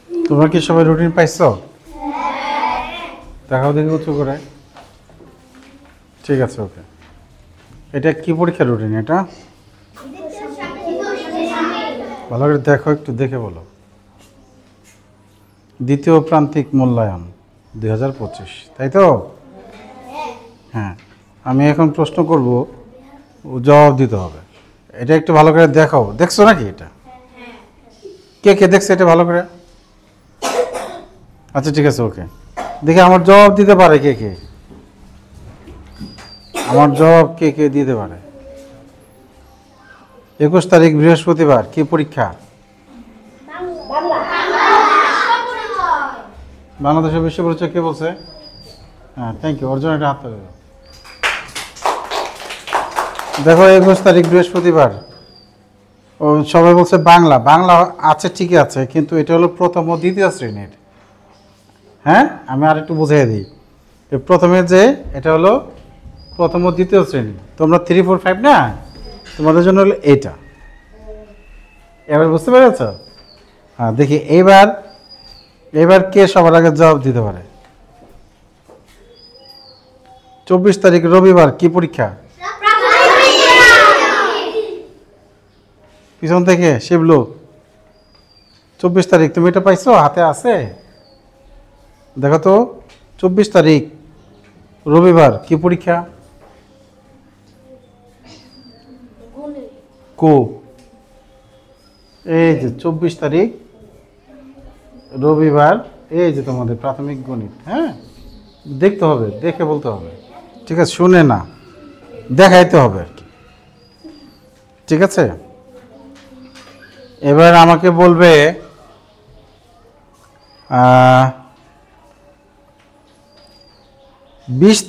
তোমরা কি সবাই রুটিন পাইছো? দেখাও দেখি উঁচু করে। ঠিক আছে, ওকে। এটা কি পরীক্ষার রুটিন? এটা ভালো করে দেখো, একটু দেখে বলো। দ্বিতীয় প্রান্তিক মূল্যায়ন 2025, তাই তো? হ্যাঁ, আমি এখন প্রশ্ন করব, জবাব দিতে হবে। এটা একটু ভালো করে দেখাও। দেখছো নাকি? এটা কে কে দেখছে এটা ভালো করে? আচ্ছা ঠিক আছে, ওকে। দেখি আমার জবাব দিতে পারে কে কে? আমার জবাব কে কে দিতে পারে? 21 তারিখ বৃহস্পতিবার, কি পরীক্ষা? বাংলাদেশের বিশ্ব পরিচয়। কে বলছে? হ্যাঁ, থ্যাংক ইউ। অর্জন একটা হাত তুলে দাও। দেখো 21 তারিখ বৃহস্পতিবার। ও সবাই বলছে বাংলা। বাংলা আছে, ঠিকই আছে, কিন্তু এটা হলো প্রথম ও দ্বিতীয় শ্রেণীর। হ্যাঁ, আমি আর একটু বুঝিয়ে দিই। প্রথমে যে এটা হলো প্রথম ও দ্বিতীয় শ্রেণী, তোমরা 3, 4, 5 না, তোমাদের জন্য হলো এইটা। এবার বুঝতে পেরেছ? হ্যাঁ, দেখি এবার কে সবার আগে জবাব দিতে পারে। 24 তারিখ রবিবার, কি পরীক্ষা? পিছন থেকে শিবলু। 24 তারিখ তুমি এটা পাইছো? হাতে আছে? দেখো তো, 24 তারিখ রবিবার, কি পরীক্ষা? কো এই যে 24 তারিখ রবিবার, এই যে তোমাদের প্রাথমিক গণিত। হ্যাঁ, দেখতে হবে, দেখে বলতে হবে। ঠিক আছে, শুনে না, দেখাইতে হবে আর কি। ঠিক আছে, এবার আমাকে বলবে 20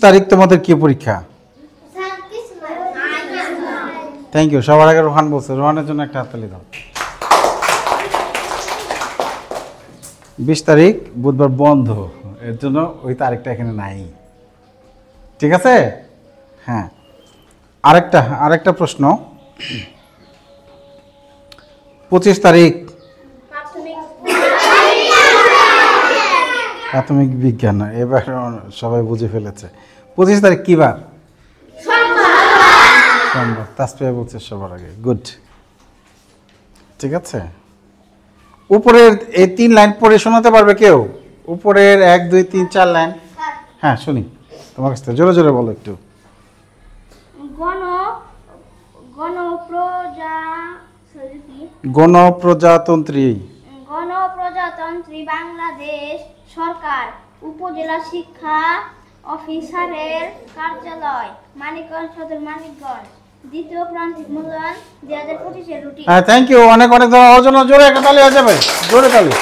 তারিখ তোমাদের কি পরীক্ষা? Thank you. সবার আগে রোহান বলছে। রোহানের জন্য একটা হাততালি দাও। 20 তারিখ বুধবার বন্ধ, এর জন্য ওই তারিখটা এখানে নাই। ঠিক আছে? হ্যাঁ, আরেকটা প্রশ্ন। 25 তারিখ প্রাথমিক বিজ্ঞান। এবার সবাই বুঝে ফেলেছে। 25 তারিখ কি বার? সোমবার। তাসফিয়া বলছে সবার আগে। গুড। ঠিক আছে, উপরের এই 3 লাইন পড়ে শোনাতে পারবে কেউ? উপরের 1, 2, 3, 4 লাইন। হ্যাঁ, শুনি তোমার কাছ থেকে। জোরে জোরে বলো একটু। গণপ্রজাতন্ত্রী বাংলাদেশ সরকার উপজেলা শিক্ষা অফিসারের কার্যালয় মানিকগঞ্জ সদর মানিকগঞ্জ দ্বিতীয় প্রান্তিক মূল্যায়ন 2025 এর রুটিন। হ্যাঁ, থ্যাংক ইউ। অনেক অনেক ধন্যবাদ। জোরে একটা তালি হয়ে যাবে, জোরে তালি।